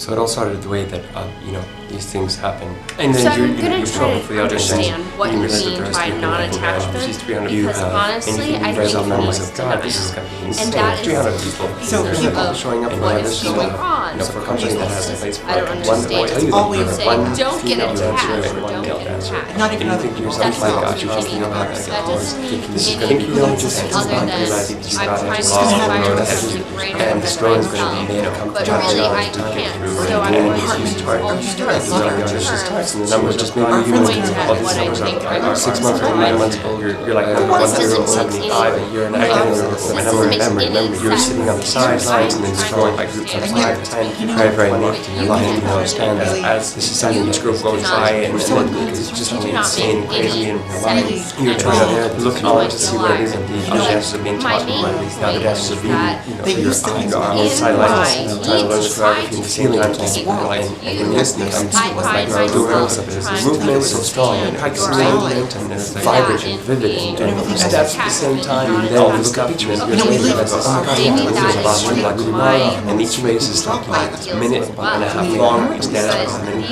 So it all started the way that, these things happen. And then so I'm going to try to understand what you mean by non-attachment, because honestly, I think it's denial. And that is showing up what is going on. For a company that has a place I don't understand. Saying, don't get attached or don't get attached. Not even other people. That doesn't mean anything other than I'm trying to inspire you to do greater than I am. But really, I can't. So I want to and the numbers just maybe all these numbers are 6 months or 9 months old. You're like 175 a year, and I can't remember. You're sitting on the sidelines and then scrolling by groups of 5 to 10, very, very naked in your life. And you understand that as this is something each group goes by, and then it's just insane, crazy, and you're trying to look on to see what it is that the objects are being taught, now the desks are being your eyes are on the sidelines, trying to learn the choreography and the ceiling and you're listening to the movement is so strong, and it's movement and it's vibrant and vivid, and steps at the same time, and then you look up pictures, you're thinking about this, oh my god, and each race is like a minute and a half long, you stand up and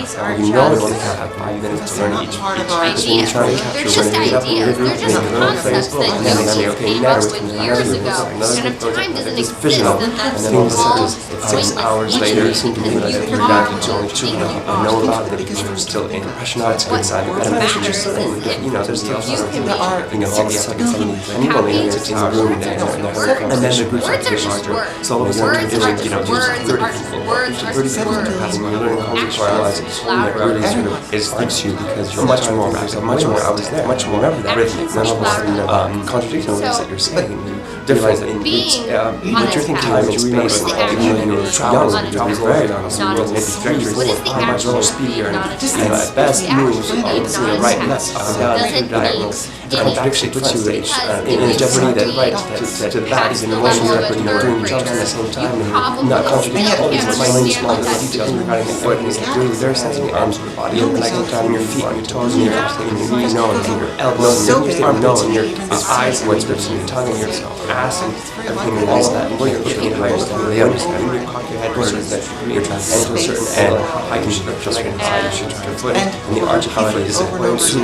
you know you only have 5 minutes to learn each ideas. They're just ideas. They're just concepts that you came up with years ago. And if time doesn't exist, then that's all. 6 hours later, it seems to me like you're down to only 2 people know about it, because you're still in impressionized inside of it. There's still all of a sudden people in the room and then the groups are getting larger. So all of a sudden you're doing, 30 people passing, you're learning how to visualize it. And it really sort of hits you because you're much more I was there, much more rhythmic, much more contradicting the ways that you're saying. Realize that but you're thinking time and space, even when you're young, you're very young, so you're maybe trajectory, how much more speed you're in. At best moves, right and left, up and down, through diagonals. The contradiction puts you in a jeopardy that to the back is an emotion you're doing jumps at the same time, and not contradicting all these tiny small little details regarding the foot, and it's really very sensitive arms of the body, and like on your feet, and your toes, and your abs, and your knees, and your elbows, and your arm, and your eyes, and your tongue, and your ass, and everything, and all of that, and where you're looking at higher stuff, really understand, when you cock your head towards that you're trying to enter a certain angle, how you should just like how you should turn your foot, and the arch, how it is,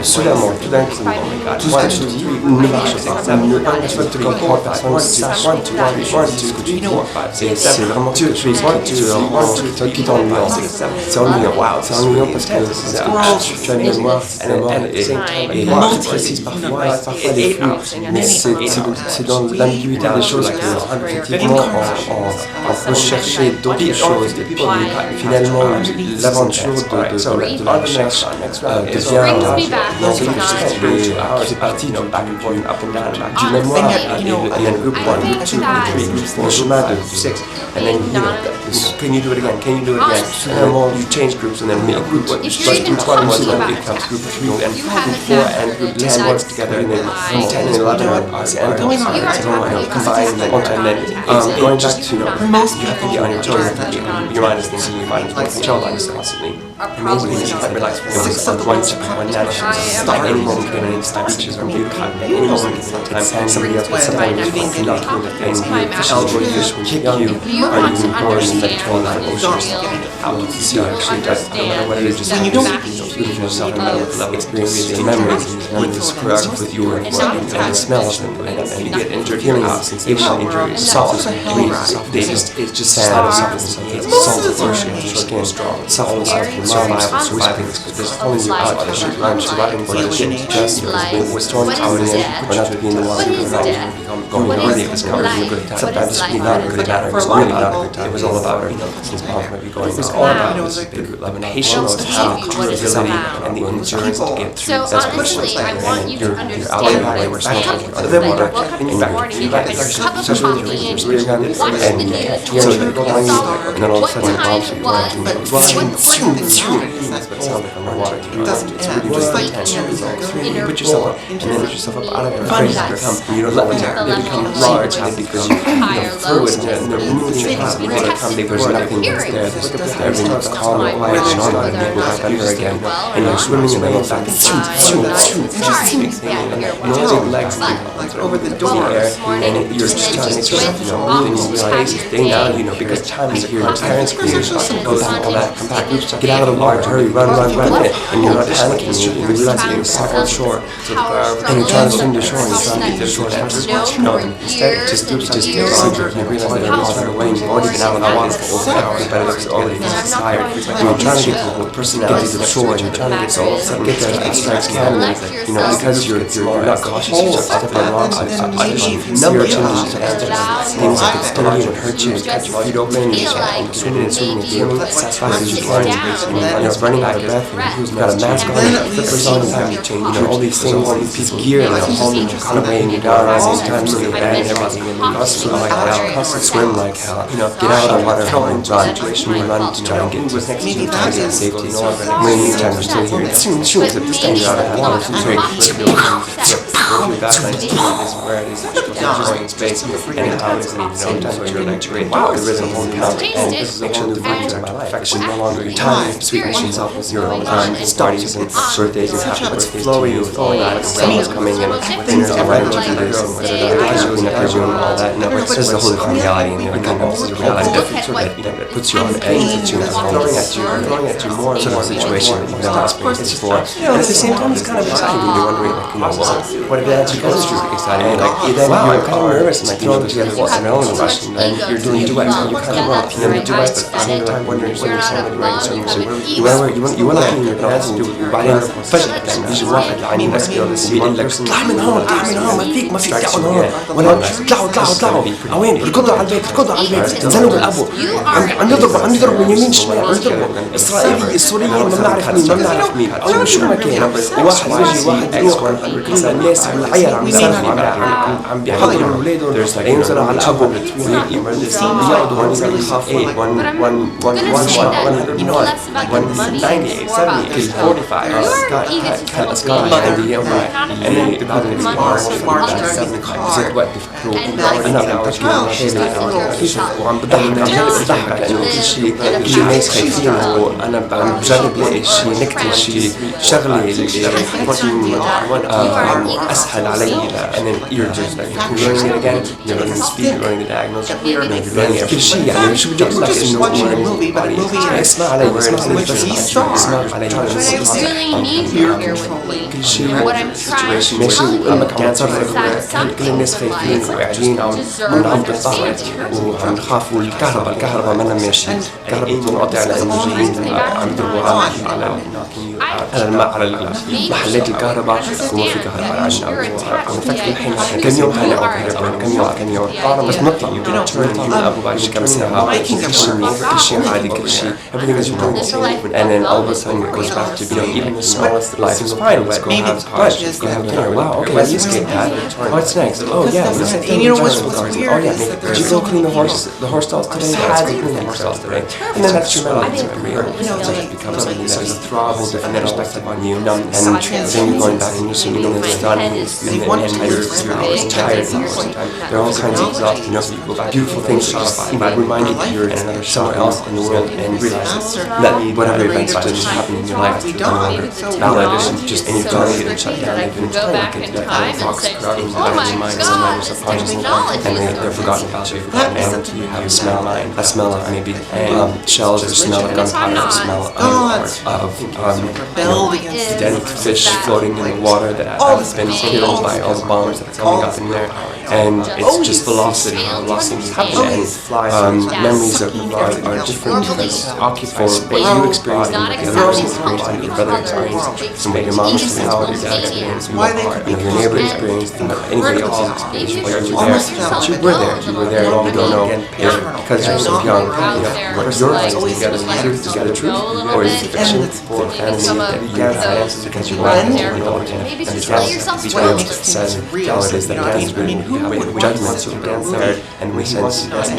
soudainement, tout d'un coup, oh my god, 1, 2, 3, ne marche pas, ne marche pas, 3, 4, 5, 6, 1, 2, 1, 2, 4, 5, 6, 7, vraiment 2, 3, 1, 2, qui t'ennuie, c'est ennuyant, wow, c'est ennuyant parce que tu as une mémoire, et précise parfois des flous, mais c'est dans l'ambiguïté des choses qu'effectivement on peut chercher d'autres choses, finalement l'aventure de la recherche devient c'est parti du mémoire and then group 1, group 2, group 3, le chemin de 6, and then can you do it again, and then you change groups, and then group 1 was it becomes group 3 and group 4 and group 10 works together, and then 10 and 11 are combined, and then going back to you have to be on your toes, your mind is thinking, your mind is working, your mind is constantly amazing, you can't relax for one nanosecond, like any moment you get an instant reaches from you, any moment you get time, somebody else with something is fucking knocking you in the face, elbow you, kick you, or you can go in the Mediterranean ocean, out to sea, actually, no matter what it is, just beautiful yourself on a level, experiences and memories with this choreography with your work and the smells, and you get injured, healing sensation injuries, salt, it's just sand, salt of ocean, skin, softness of the survival, there's pulling you out, there's surviving for the shit, just was thrown out in the end, we're not to be in the water, going worthy of this cover, a good time. Sometimes it's really not a good time, it was really not a good time, it was all about since Paul might be going, it was all about the patience, the durability, and the endurance to get through. So honestly, I want you to understand that you woke up this morning, you had a cup of coffee, and you watched the news, you saw what time it was, you put yourself up, and then put yourself up out of your face, you don't let them become large, because you have fluid, and they're moving across the water, there's nothing there, everything looks calm and quiet, and normal, and you go back under again, and you're swimming in the back, and just big legs over the door, and you're just trying to make yourself move, and you realize thing now, because time is your parents create go back, all that, come back, get out of the water, hurry, run, and you're not panicking, you realize that you're stuck on shore, and you're trying to swim to shore, and you're trying to get to the shore, instead just do it, you realize that everyone's far away, and you've already been out of the water for over an hour, but it's already tired, and you're trying to get to the personality to the shore, and you're trying to get all of a sudden get there, and strikes cannon, because you're not cautious, you're just stepping on rocks, number changes, things that could sting you and hurt you, catch your feet open, and you're swimming, as fast as you can, and you're running out of breath, and you've got a mask on, flippers on, all these things, all these pieces of gear, and they're all kind of weighing you down at the same time, so you're bad and everything, and you must swim like hell, swim like hell, get out of the water, and run to try and get to the next to get safety, and in the meantime, you're still here, except this time you're out of the water, so it's very that is where it is enjoying space, and how it is, sometimes you're like, great, wow, there is a whole mountain, and this is a whole new version of perfection, no longer your time, sweetness yourself with your own time, parties and birthdays and happy birthdays to you, like someone's coming and dinner's inviting you to do this, and casually up your room, all that, this is a whole different reality, and this is a reality that puts you on edge, puts you throwing at you more and more situation that you've never experienced before, and at the same time it's kind of exciting, you're wondering, what if that's because it's really exciting, and then you're kind of nervous, and throwing together what's an own rush, and you're doing duets, and you kind of want to piano duets, but at the same time wondering when you're singing, you want to be in your pants and do it, بعدين فجأة كان يجي واحد يعني مسكين يقول لك اطلع من هون ما فيك تعال هون ولا اطلعوا وين اركضوا على البيت انزلوا بالابو عم يضربوا من يمين شمال عم يضربوا اسرائيلي السوريين ما بنعرف مين او شو ما كان واحد يروح كل الناس العيال عم يصرخوا عم بيحضروا اولادهم ينزلوا على الابو يقعدوا هون يخافوا 198 45 and then the problem is أنا عم بحكي عن شيء وعم بضحك لأنه كل شيء الناس خايفين وأنا عم بجرب لاقي شيء نكتة شيء شغلة أسهل علي and then you're just like you're learning it again, you're learning the speed, you're learning the diagonals, you're learning كل شيء يعني شو بدي أقول لك إنه اسمع علي بس اسمع علي كل شيء ماشي كان صار كل الناس خايفين وقاعدين عم بالضغط وعم يخافوا الكهرباء منا ماشي الكهرباء منقطع لأنه جايين عم يضربوا على محلات الكهرباء وما في كهرباء عم نفكر الحين كم يوم كم يوم بس نطلع من أبو بعد كم ساعة كل شيء عادي كل شيء everything is normal and then all of a sudden it goes back to even the smallest life is fine, let's go have lunch, let's go have dinner, wow, okay, let's escape that, what's next, oh yeah, and you know what's weird, oh yeah, did you go clean the horse stalls today, I did clean the horse stalls today, and then that's your memory, it becomes something that is a throb and then perspective on you, and then you're going back and you're seeing it's done, and you're tired, there are all kinds of exhausting, you go back, beautiful things that remind you that you're somewhere else in the world, and realize that whatever events just happen in your life is no longer valid, it's just any time you get shut down, they've been thrown back into that box crowding the back of your mind, and subconsciously, and they're forgotten about you, and you have a smell of maybe shells, or smell of gunpowder, or smell of dead fish floating in the water that have been killed by all the bombs that are coming up in there, and it's just velocity happen, and memories are different because occupy what you experience and what the other person experienced and your brother experienced and what your mom experienced, what your dad experienced, and your neighbor experienced, and anybody else's experience while you were there. But you were there, and you don't know because you're so young. What your life is together, truth, or is it fiction, or fantasy that you can't answer because you're not know, and the dance says how it is that dance is written with judgments of dance there, and we sense because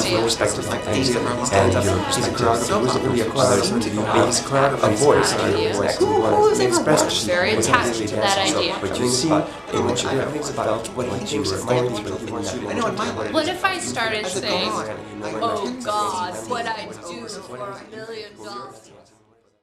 of perspective of things, and your perspective wasn't really a choreographer to be a voice, who's expressed very attached to that idea. What you see in what you do, everything's about what he thinks it might be, What if I started saying, oh God, what I'd do for $1 million?